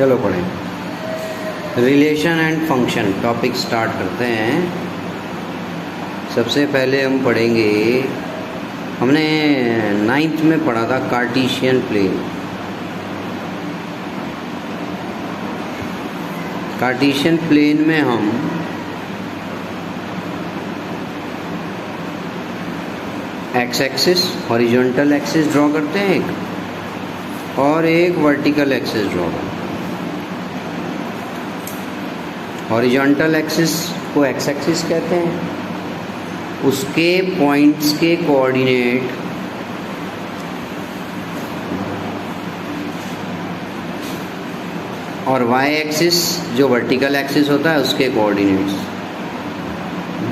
चलो पढ़ें। Relation and function topic start करते हैं। सबसे पहले हम पढ़ेंगे, हमने 9th में पढ़ा था कार्टेशियन प्लेन। कार्टेशियन प्लेन में हम x axis horizontal axis draw करते हैं एक, और एक वर्टिकल एक्सिस ड्रॉ करते हैं। हॉरिजॉन्टल एक्सिस को एक्स एक्सिस कहते हैं, उसके पॉइंट्स के कोऑर्डिनेट और वाई एक्सिस जो वर्टिकल एक्सिस होता है उसके कोऑर्डिनेट्स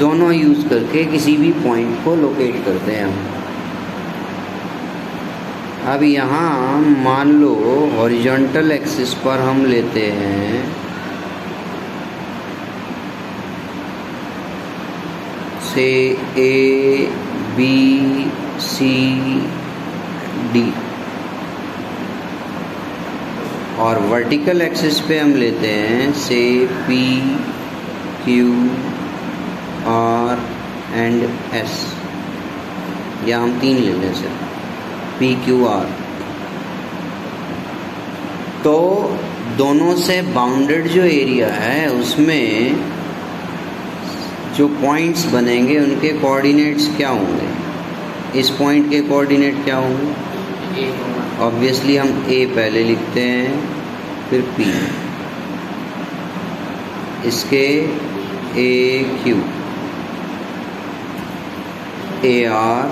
दोनों यूज करके किसी भी पॉइंट को लोकेट करते हैं हम। अब यहाँ मान लो हॉरिजॉन्टल एक्सिस पर हम लेते हैं से ए बी सी डी, और वर्टिकल एक्सिस पे हम लेते हैं से P Q are and S, या हम 3 ले लें सिर्फ पी क्यू आर। तो दोनों से बाउंडेड जो एरिया है उसमें जो पॉइंट्स बनेंगे उनके कोऑर्डिनेट्स क्या होंगे। इस पॉइंट के कोऑर्डिनेट क्या होंगे? ऑब्वियसली हम ए पहले लिखते हैं, फिर पी, इसके A Q, A R,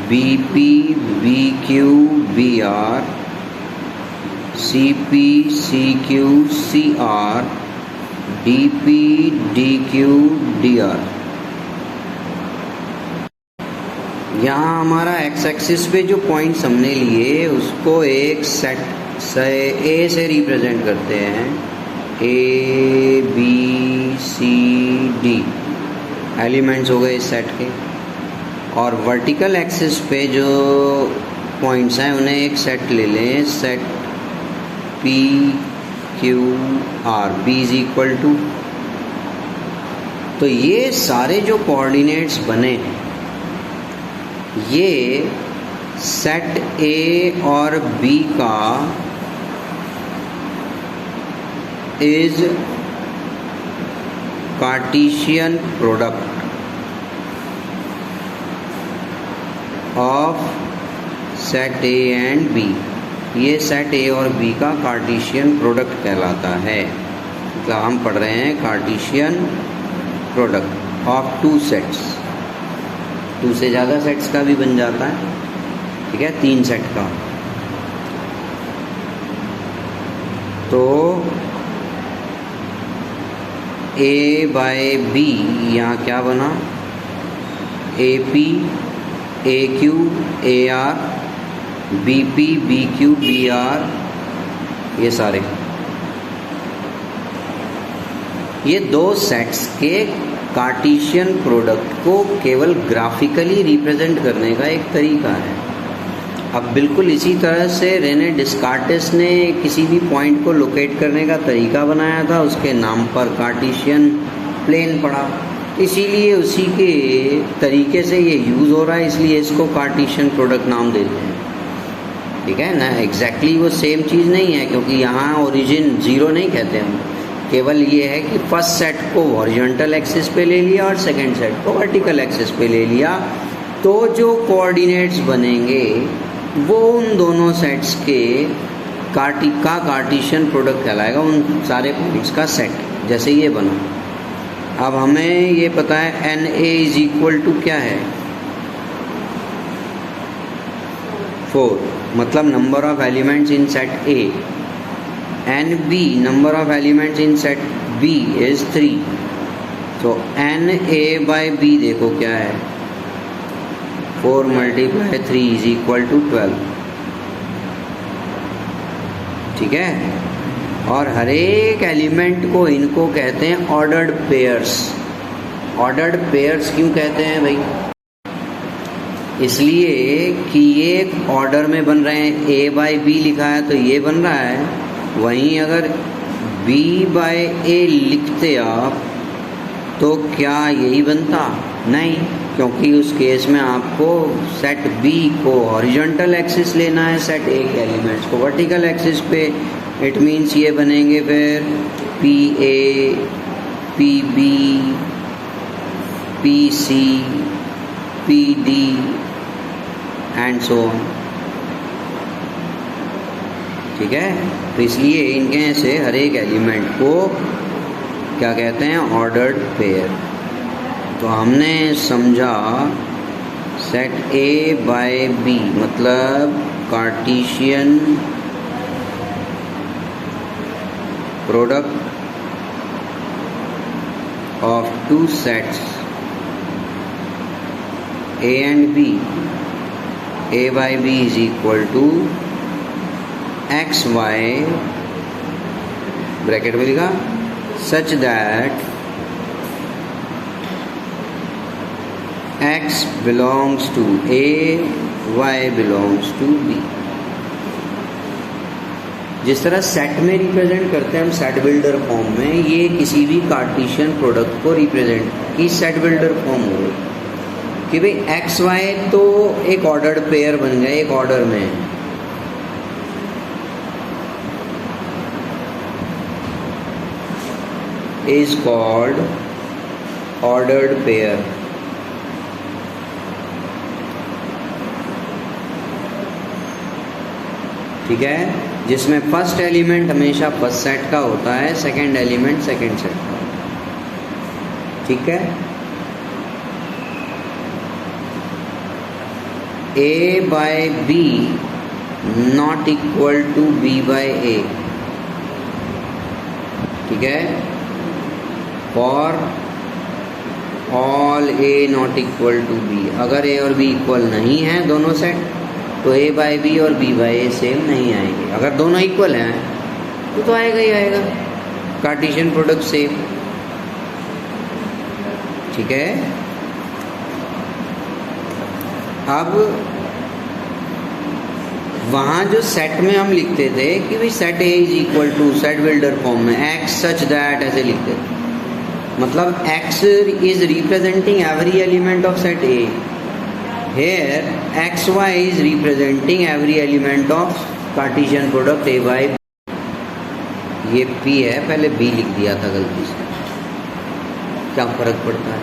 B P, B Q, B R, C P, C Q, C R, D P, D Q, D R. यहाँ हमारा एक्स एक्सिस पे जो पॉइंट्स हमने लिए उसको एक सेट से ए से रिप्रेजेंट करते हैं, A B C D elements हो गए इस सेट के। और वर्टिकल एक्सिस पे जो पॉइंट्स हैं उन्हें एक सेट ले लें, set P Q R, B is equal to. तो ये सारे जो कोऑर्डिनेट्स बने ये सेट ए और बी का is Cartesian product of set A and B. ये सेट ए और बी का कार्टेशियन प्रोडक्ट कहलाता है। मतलब हम पढ़ रहे हैं कार्टेशियन प्रोडक्ट ऑफ 2 सेट्स। 2 से ज़्यादा सेट्स का भी बन जाता है, ठीक है, 3 सेट का। तो ए बाय बी यहाँ क्या बना, A P, A Q, A R, B P, B Q, B R, ये सारे, ये 2 सेट्स के कार्टेशियन प्रोडक्ट को केवल ग्राफिकली रिप्रेजेंट करने का एक तरीका है। अब बिल्कुल इसी तरह से रेने डिस्कार्टिस ने किसी भी पॉइंट को लोकेट करने का तरीका बनाया था, उसके नाम पर कार्टेशियन प्लेन पड़ा, इसीलिए उसी के तरीके से ये यूज़ हो रहा है, इसलिए इसको कार्टेशियन प्रोडक्ट नाम देते हैं, ठीक है ना। एग्जैक्टली वो सेम चीज़ नहीं है, क्योंकि यहाँ ओरिजिन 0 नहीं कहते हम, केवल ये है कि फर्स्ट सेट को हॉरिजॉन्टल एक्सिस पे ले लिया और सेकंड सेट को वर्टिकल एक्सिस पे ले लिया, तो जो कोऑर्डिनेट्स बनेंगे वो उन दोनों सेट्स के कार्टेशियन प्रोडक्ट कहलाएगा, उन सारे पॉइंट्स का सेट, जैसे ये बना। अब हमें ये पता है n A is equal to क्या है, 4, मतलब number of elements in set A. N B number of elements in set B is 3। तो एन ए बाय बी देखो क्या है, 4 × 3 इज इक्वल टू 12, ठीक है। और हर एक एलिमेंट को इनको कहते हैं ऑर्डर्ड पेयर्स। ऑर्डर्ड पेयर्स क्यों कहते हैं भाई? इसलिए कि ये ऑर्डर में बन रहे हैं, ए बाई बी लिखा है तो ये बन रहा है, वहीं अगर बी बाय ए लिखते आप तो क्या यही बनता? नहीं, क्योंकि उस केस में आपको सेट बी को हॉरिजॉन्टल एक्सिस लेना है, सेट ए के एलिमेंट्स को वर्टिकल एक्सिस पे। इट मीन्स ये बनेंगे फिर P A, P B, P C, P D and so on. ठीक है, तो इसलिए इनके से हर एक एलिमेंट को क्या कहते हैं? Ordered pair. तो हमने समझा सेट ए बाय बी मतलब Cartesian product of two sets A and B, A by B is equal to X Y bracket में लिखा such that x belongs to A, y belongs to B। जिस तरह set में represent करते हैं हम set builder form में, ये किसी भी कार्टेशियन प्रोडक्ट को रिप्रेजेंट की सेट बिल्डर फॉर्म हो कि भाई एक्स वाई तो एक ऑर्डर्ड पेयर बन गए, एक ऑर्डर में is called ordered pair। ठीक है, जिसमें फर्स्ट एलिमेंट हमेशा फर्स्ट सेट का होता है, सेकंड एलिमेंट सेकंड सेट का। ठीक है, A by B not equal to B by A. ठीक है, for all A not equal to B, अगर ए और बी इक्वल नहीं है दोनों सेट तो ए बाय बी और बी बाय ए सेम नहीं आएंगे। अगर दोनों इक्वल हैं तो आएगा ही आएगा कार्टेशियन प्रोडक्ट सेम। ठीक है, अब वहाँ जो सेट में हम लिखते थे कि भाई set A is equal to set builder form में एक्स सच दैट ऐसे लिखते थे, मतलब x is representing every element of set A। Here xy is representing every element of Cartesian product A by B। ये P है, पहले B लिख दिया था गलती से, क्या फर्क पड़ता है?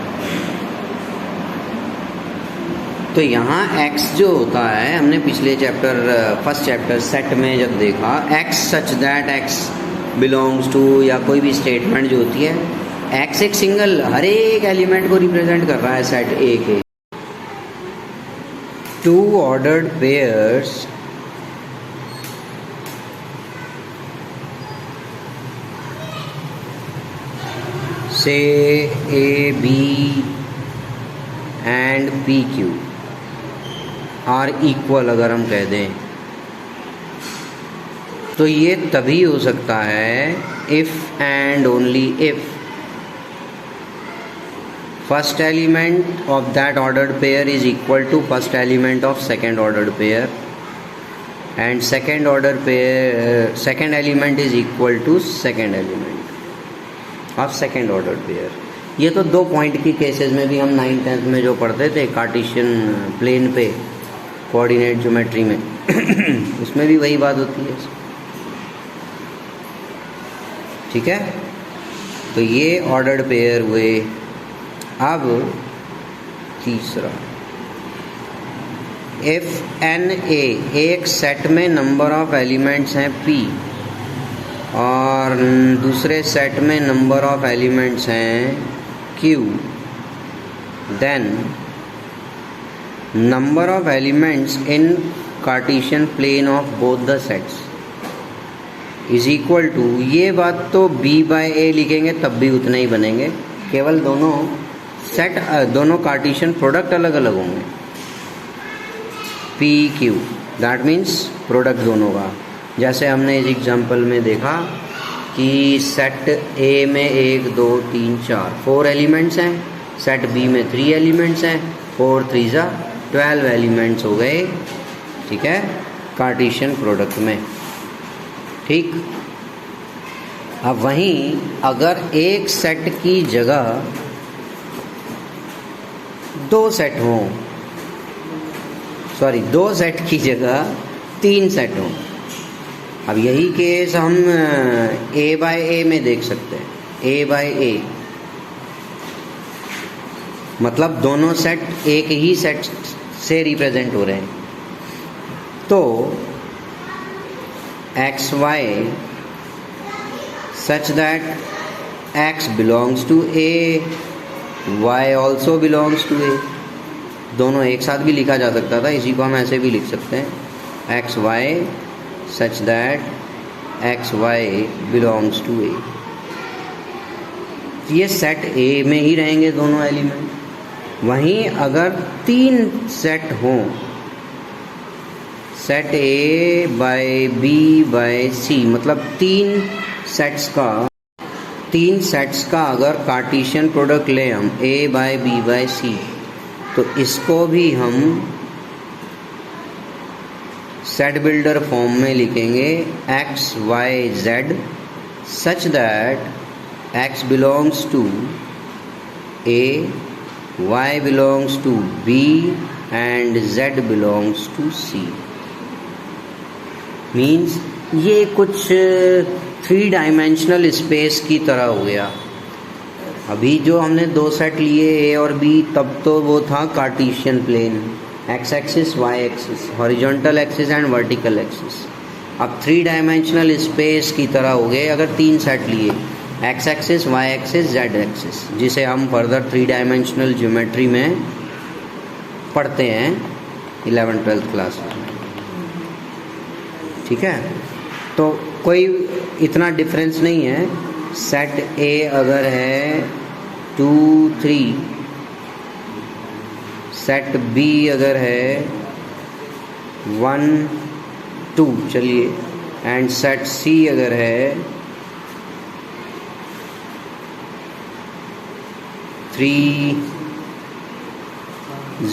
तो यहाँ x जो होता है, हमने पिछले चैप्टर फर्स्ट चैप्टर सेट में जब देखा x such that x belongs to या कोई भी स्टेटमेंट जो होती है, एक्स एक सिंगल हर एक एलिमेंट को रिप्रेजेंट कर रहा है सेट ए के। टू ऑर्डर्ड पेयर्स से A B and P Q are equal अगर हम कह दें तो ये तभी हो सकता है if and only if first element of that ordered pair is equal to first element of second ordered pair and second element is equal to second element of second ordered pair। ये तो दो point की cases में भी हम 9th 10th में जो पढ़ते थे कार्टेशियन प्लेन पे कोऑर्डिनेट ज्योमेट्री में उसमें भी वही बात होती है। ठीक है, तो ये ऑर्डर्ड पेयर हुए। अब तीसरा, एफ एन ए, एक सेट में नंबर ऑफ एलिमेंट्स हैं p और दूसरे सेट में नंबर ऑफ एलिमेंट्स हैं q, then number of elements in Cartesian plane of both the sets is equal to, ये बात तो b बाय ए लिखेंगे तब भी उतने ही बनेंगे, केवल दोनों सेट दोनों कार्टेशियन प्रोडक्ट अलग अलग होंगे। P Q that means product दोनों का। जैसे हमने इस एग्जांपल में देखा कि सेट ए में 1 2 3 4 4 एलिमेंट्स हैं, सेट बी में 3 एलिमेंट्स हैं, 4 3 जा 12 एलिमेंट्स हो गए, ठीक है, कार्टेशियन प्रोडक्ट में। ठीक, अब वहीं अगर एक सेट की जगह दो सेट की जगह 3 सेट हों, अब यही केस हम A बाय A में देख सकते हैं। A बाय A मतलब दोनों सेट एक ही सेट से रिप्रेजेंट हो रहे हैं। तो X Y such that x belongs to A, y also belongs to A, दोनों एक साथ भी लिखा जा सकता था, इसी को हम ऐसे भी लिख सकते हैं, X Y such that X Y belongs to A। ये सेट A में ही रहेंगे दोनों एलिमेंट। वहीं अगर 3 सेट हों, set A by B by C, मतलब 3 सेट्स का अगर कार्टेशियन प्रोडक्ट लें हम A by B by C, तो इसको भी हम सेट बिल्डर फॉर्म में लिखेंगे x y z such that x belongs to A, y belongs to B and z belongs to C। Means ये कुछ 3 डायमेंशनल स्पेस की तरह हो गया। अभी जो हमने 2 सेट लिए A और B, तब तो वो था Cartesian plane, X axis Y axis, horizontal axis and vertical axis. अब 3 डायमेंशनल स्पेस की तरह हो गए अगर 3 सेट लिए, X axis Y axis Z axis, जिसे हम फर्दर 3 डायमेंशनल ज्योमेट्री में पढ़ते हैं 11th-12th क्लास में। ठीक है, तो कोई इतना डिफरेंस नहीं है। सेट A अगर है 2 3, सेट B अगर है 1 2, चलिए, एंड सेट C अगर है 3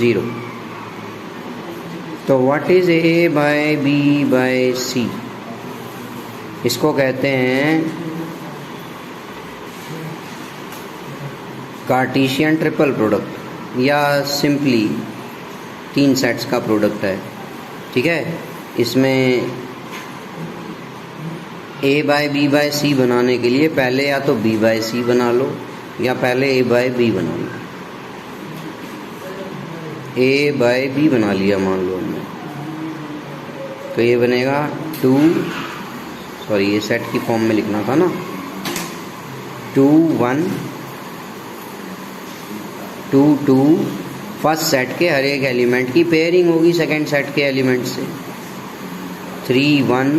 0। तो what is A by B by C? इसको कहते हैं कार्टेशियन ट्रिपल प्रोडक्ट, या सिंपली 3 सेट्स का प्रोडक्ट है। ठीक है, इसमें A by B by C बनाने के लिए पहले या तो B बाय C बना लो, या पहले A बाय B बना लो। A बाय B बना लिया मान लो हमने, तो ये बनेगा 2, सॉरी ये सेट की फॉर्म में लिखना था ना, 2 1 2 2, फर्स्ट सेट के हर एक एलिमेंट की पेयरिंग होगी सेकंड सेट के एलिमेंट से, 3 1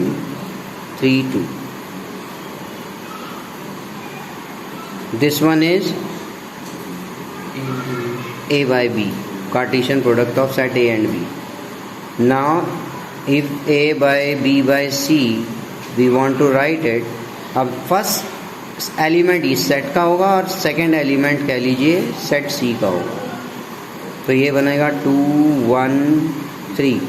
3 2। This one is A by B, Cartesian product of set A and B. Now if A by B by C we want to write it, अब first element इस set का होगा और second element कह लीजिए set C का होगा, तो ये बनेगा 2 1 3।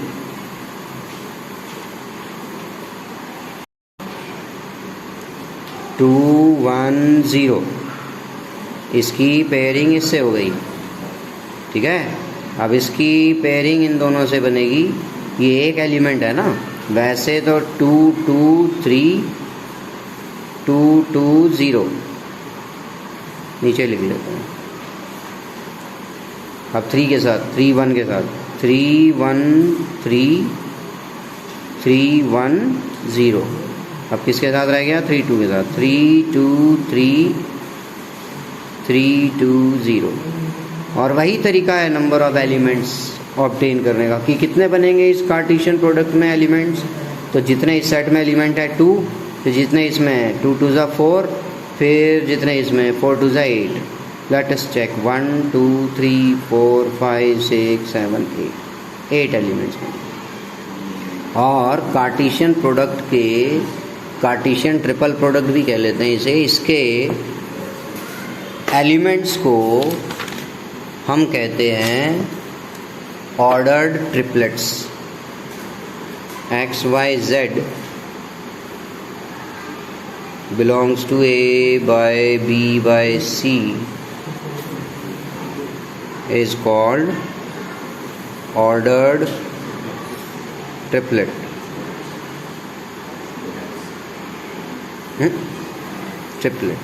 टू 1 0, इसकी पेयरिंग इससे हो गई। ठीक है, अब इसकी पेयरिंग इन दोनों से बनेगी, ये एक एलिमेंट है ना, वैसे तो 2 2 3 2 2 0 नीचे लिख लेते हैं। अब 3 के साथ 3 1 के साथ 3 1 3 3 1 0। अब किसके साथ रह गया? 3 2 के साथ 3 2 3 3 2 0। और वही तरीका है नंबर ऑफ एलिमेंट्स ऑब्टेन करने का कि कितने बनेंगे इस कार्टेशियन प्रोडक्ट में एलिमेंट्स। तो जितने इस सेट में एलिमेंट है 2, तो जितने इसमें है 2 2 ज़ा 4, फिर जितने इसमें 4 2 ज़ा 8। लेट अस चेक 1 2 3 4 5 6 7 8 एलिमेंट्स में। और कार्टेशियन प्रोडक्ट के कार्टेशियन ट्रिपल प्रोडक्ट भी कह लेते हैं इसे, इसके एलिमेंट्स को हम कहते हैं ordered triplets x y z belongs to A by B by C is called ordered triplet. Triplet.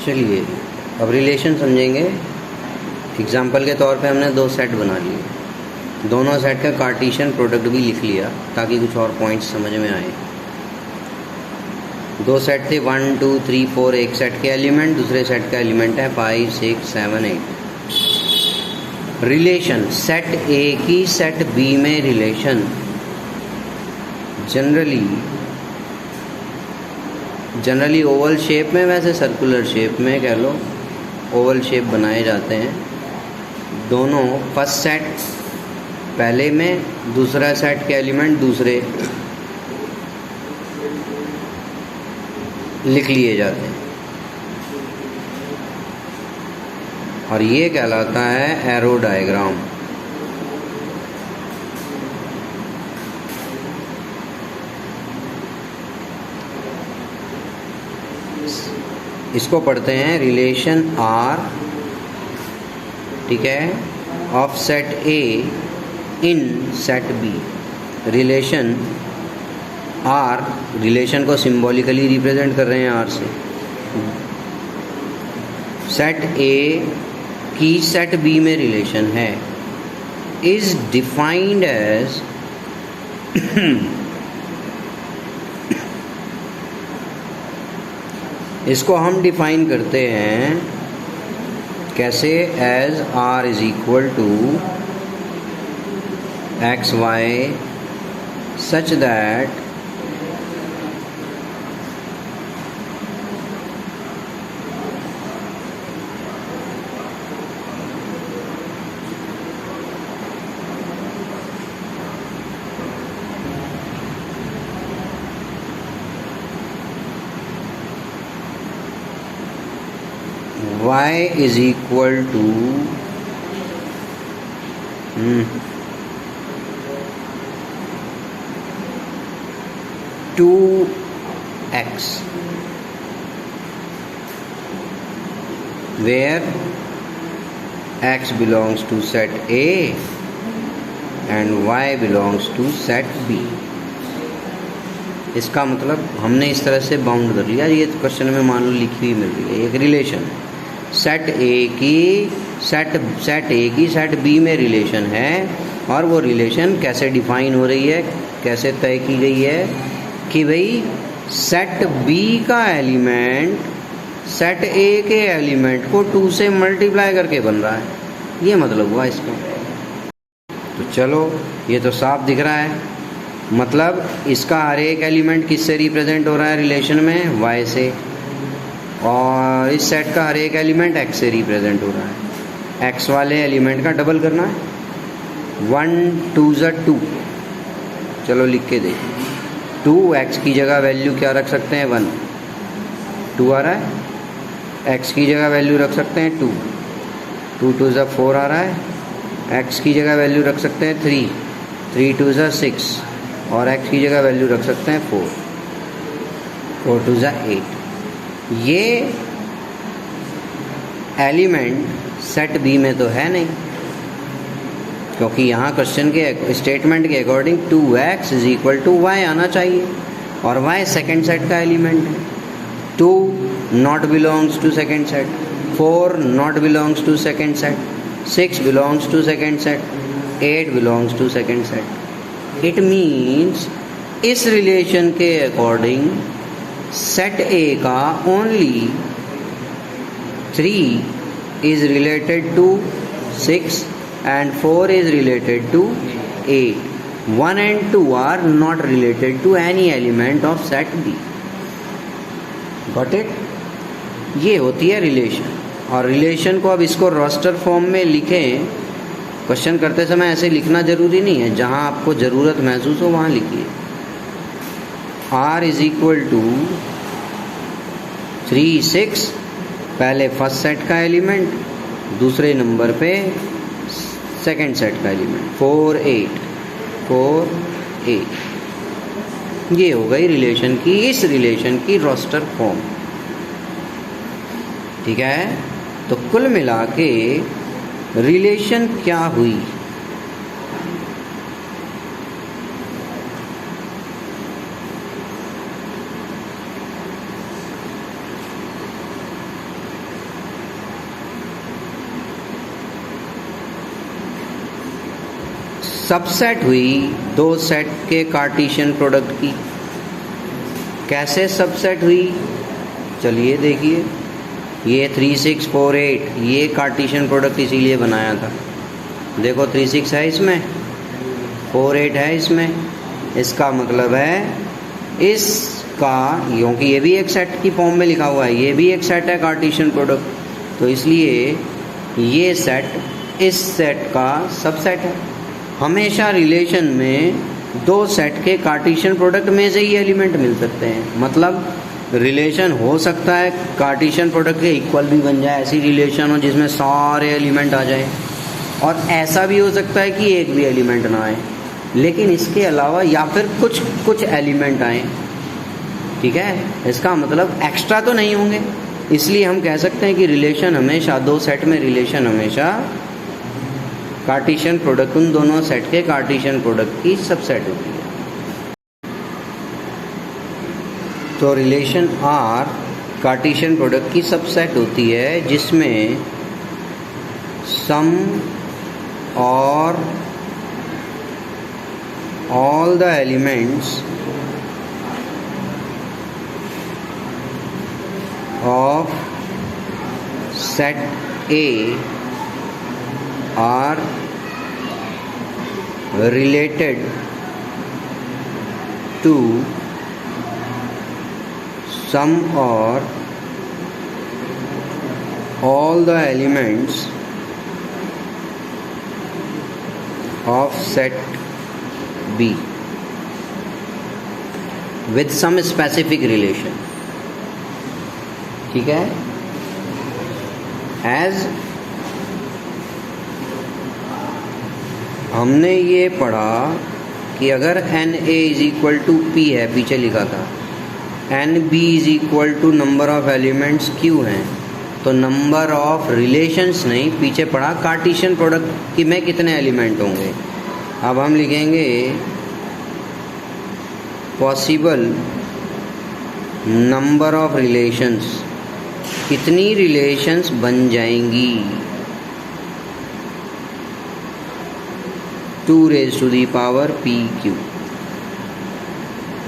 चलिए अब रिलेशन समझेंगे. एग्जाम्पल के तौर पे हमने दो सेट बना लिए, दोनों सेट का कार्टेशियन प्रोडक्ट भी लिख लिया ताकि कुछ और पॉइंट्स समझ में आए. दो सेट थे 1 2 3 4, एक सेट के एलिमेंट, दूसरे सेट का एलिमेंट है 5 6 7 8. रिलेशन सेट ए की सेट बी में रिलेशन जनरली ओवल शेप में, वैसे सर्कुलर शेप में कह लो, ओवल शेप बनाए जाते हैं. दोनों फर्स्ट सेट पहले में, दूसरा सेट के एलिमेंट दूसरे लिख लिए जाते हैं और ये कहलाता है एरो डायग्राम. इसको पढ़ते हैं रिलेशन आर, ठीक है, of set A in set B. Relation R, relation को सिंबॉलिकली रिप्रेजेंट कर रहे हैं आर से. सेट ए की सेट बी में रिलेशन है इज डिफाइंड एज इसको हम डिफाइन करते हैं कैसे, as R is equal to X Y such that y is equal to 2x, where x belongs to set A and y belongs to set B. इसका मतलब हमने इस तरह से बाउंड कर लिया. ये क्वेश्चन में मान लो लिखी हुई मिल रही है एक रिलेशन, सेट ए की सेट बी में रिलेशन है और वो रिलेशन कैसे डिफाइन हो रही है, कैसे तय की गई है कि भाई सेट बी का एलिमेंट सेट ए के एलिमेंट को 2 से मल्टीप्लाई करके बन रहा है. ये मतलब हुआ इसका. तो चलो ये तो साफ दिख रहा है. मतलब इसका हर एक एलिमेंट किससे रिप्रेजेंट हो रहा है रिलेशन में, y से, और इस सेट का हर एक एलिमेंट x से रिप्रेजेंट हो रहा है. x वाले एलिमेंट का डबल करना है. 1 2 2, चलो लिख के देखिए. 2 x की जगह वैल्यू क्या रख सकते हैं, 1. 2 आ रहा है. x की जगह वैल्यू रख सकते हैं 2. 2 2 4 आ रहा है. x की जगह वैल्यू रख सकते हैं 3. 3 2 6 और x की जगह वैल्यू रख सकते हैं 4. 4 2 8. ये एलिमेंट सेट बी में तो है नहीं, क्योंकि यहाँ क्वेश्चन के स्टेटमेंट के according 2x is equal to Y आना चाहिए और y सेकेंड सेट का एलिमेंट है. 2 not belongs to second set, 4 not belongs to second set, 6 belongs to second set, 8 belongs to second set. It means इस relation के according set A का only 3 is related to 6 and 4 is related to 8. 1 and 2 are not related to any element of set B. Got it? ये होती है relation. और relation को अब इसको रोस्टर फॉर्म में लिखें. क्वेश्चन करते समय ऐसे लिखना जरूरी नहीं है, जहाँ आपको ज़रूरत महसूस हो वहाँ लिखिए. R इज इक्वल टू 3 6, पहले फर्स्ट सेट का एलिमेंट, दूसरे नंबर पे सेकंड सेट का एलिमेंट 4 8 4 8, ये हो गई रिलेशन की, इस रिलेशन की रोस्टर फॉर्म। ठीक है, तो कुल मिला के रिलेशन क्या हुई? सबसेट हुई दो सेट के कार्टेशियन प्रोडक्ट की। कैसे सबसेट हुई? चलिए देखिए, ये 3 6 4 8 ये कार्टेशियन प्रोडक्ट इसीलिए बनाया था। देखो 3 6 है इसमें, 4 8 है इसमें, इसका मतलब है इसका, क्योंकि ये भी एक सेट की फॉर्म में लिखा हुआ है, ये भी एक सेट है कार्टेशियन प्रोडक्ट, तो इसलिए ये सेट इस सेट का सबसेट है। हमेशा रिलेशन में दो सेट के कार्टेशियन प्रोडक्ट में से ही एलिमेंट मिल सकते हैं। मतलब रिलेशन हो सकता है कार्टेशियन प्रोडक्ट के इक्वल भी बन जाए, ऐसी रिलेशन हो जिसमें सारे एलिमेंट आ जाए, और ऐसा भी हो सकता है कि एक भी एलिमेंट ना आए, लेकिन इसके अलावा या फिर कुछ एलिमेंट आए। ठीक है, इसका मतलब एक्स्ट्रा तो नहीं होंगे, इसलिए हम कह सकते हैं कि रिलेशन हमेशा, दो सेट में रिलेशन हमेशा कार्टेशियन प्रोडक्ट, उन दोनों सेट के कार्टेशियन प्रोडक्ट की सबसेट होती है। तो रिलेशन आर कार्टेशियन प्रोडक्ट की सबसेट होती है जिसमें सम और all the elements of set A are related to some or all the elements of set B with some specific relation. ठीक है, as हमने ये पढ़ा कि अगर N A is equal to P है, पीछे लिखा था, N B is equal to number of elements Q हैं, तो नंबर ऑफ रिलेशंस नहीं, पीछे पढ़ा कार्टेशियन प्रोडक्ट कि में कितने एलिमेंट होंगे। अब हम लिखेंगे पॉसिबल नंबर ऑफ रिलेशंस, कितनी रिलेशंस बन जाएंगी, 2 raised to the power PQ।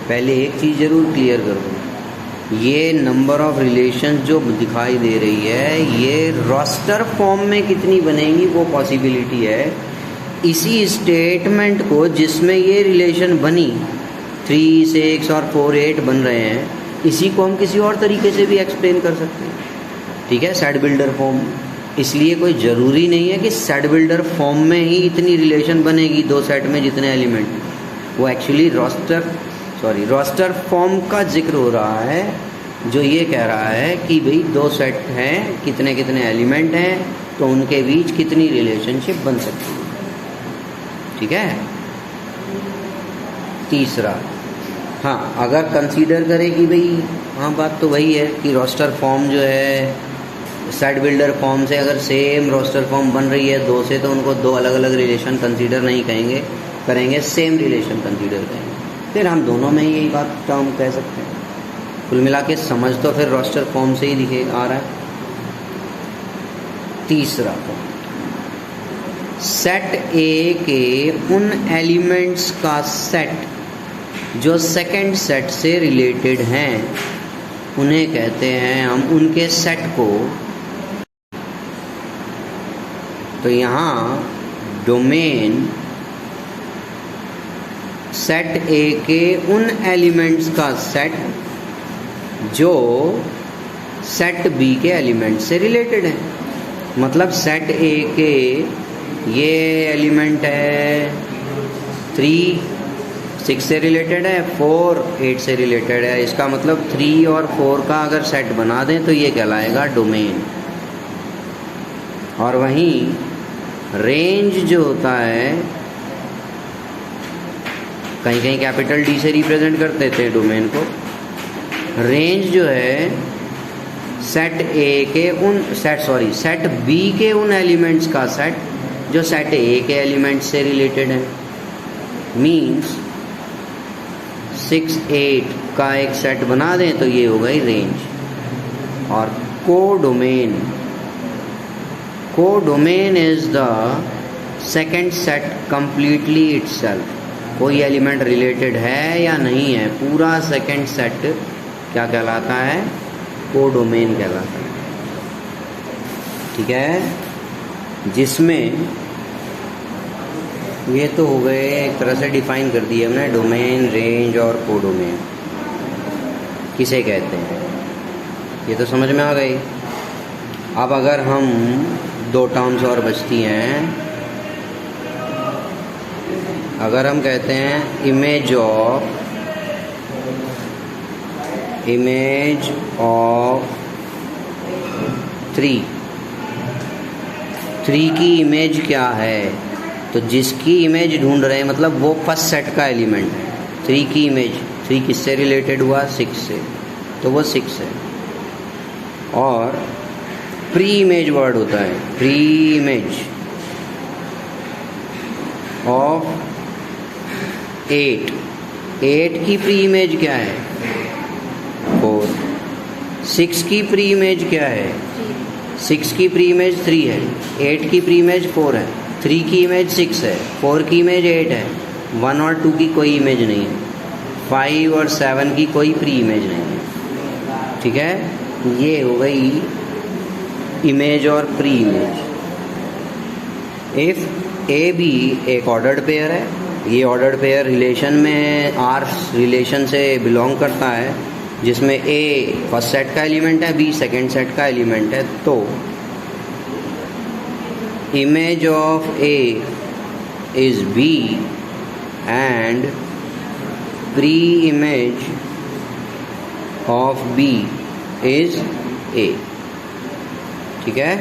पहले एक चीज़ ज़रूर क्लियर कर दूँ, ये नंबर ऑफ रिलेशन जो दिखाई दे रही है, ये रोस्टर फॉर्म में कितनी बनेंगी वो पॉसिबिलिटी है। इसी स्टेटमेंट को जिसमें ये रिलेशन बनी, 3 6 और 4 8 बन रहे हैं, इसी को हम किसी और तरीके से भी एक्सप्लेन कर सकते हैं। ठीक है, सेट बिल्डर फॉर्म, इसलिए कोई ज़रूरी नहीं है कि सेट बिल्डर फॉर्म में ही इतनी रिलेशन बनेगी दो सेट में जितने एलिमेंट, वो एक्चुअली रोस्टर फॉर्म का जिक्र हो रहा है, जो ये कह रहा है कि भाई दो सेट हैं, कितने कितने एलिमेंट हैं, तो उनके बीच कितनी रिलेशनशिप बन सकती है। ठीक है, तीसरा, हाँ, अगर कंसीडर करें कि भाई, हाँ बात तो वही है कि रोस्टर फॉर्म जो है सेट बिल्डर फॉर्म से अगर सेम रोस्टर फॉर्म बन रही है दो से, तो उनको दो अलग अलग रिलेशन कंसीडर नहीं करेंगे, सेम रिलेशन कंसीडर करेंगे, फिर हम दोनों में यही बात टर्म कह सकते हैं। कुल मिला के समझ तो फिर रोस्टर फॉर्म से ही दिखे आ रहा है। तीसरा पॉइंट, सेट ए के उन एलिमेंट्स का सेट जो सेकंड सेट से रिलेटेड हैं, उन्हें कहते हैं हम उनके सेट को। तो यहाँ डोमेन सेट ए के उन एलिमेंट्स का सेट जो सेट बी के एलिमेंट से रिलेटेड है। मतलब सेट ए के ये एलिमेंट है 3 6 से रिलेटेड है, 4 8 से रिलेटेड है, इसका मतलब 3 और 4 का अगर सेट बना दें तो ये कहलाएगा डोमेन। और वहीं रेंज जो होता है कहीं कहीं कैपिटल डी से रिप्रेजेंट करते थे डोमेन को। रेंज जो है सेट बी के उन एलिमेंट्स का सेट जो सेट ए के एलिमेंट्स से रिलेटेड है। मीन्स 6 8 का एक सेट बना दें तो ये हो गई रेंज। और codomain is the second set completely itself. कोई एलिमेंट रिलेटेड है या नहीं है, पूरा सेकेंड सेट क्या कहलाता है? कोडोमेन कहलाता है। ठीक है, जिसमें ये तो हो गए एक तरह से डिफाइन कर दिए हमने डोमेन, रेंज और कोडोमेन किसे कहते हैं, ये तो समझ में आ गई। अब अगर हम 2 टर्म्स और बचती हैं, अगर हम कहते हैं इमेज ऑफ 3 की इमेज क्या है? तो जिसकी इमेज ढूंढ रहे हैं मतलब वो फर्स्ट सेट का एलिमेंट है। 3 की इमेज, 3 किससे रिलेटेड हुआ? 6 से, तो वो 6 है। और प्री इमेज वर्ड होता है, प्री इमेज ऑफ 8 की प्री इमेज क्या है? 4। 6 की प्री इमेज क्या है? 6 की प्री इमेज 3 है, 8 की प्री इमेज 4 है, 3 की इमेज 6 है, 4 की इमेज 8 है, 1 और 2 की कोई इमेज नहीं है, 5 और 7 की कोई प्री इमेज नहीं है। ठीक है, ये हो गई इमेज और pre image. If A B एक ऑर्डर्ड पेयर है, ये ऑर्डर्ड पेयर रिलेशन में आर रिलेशन से बिलोंग करता है, जिसमें ए फर्स्ट सेट का एलिमेंट है, बी सेकंड सेट का एलिमेंट है, तो image of A is B and pre image of B is A. ठीक है,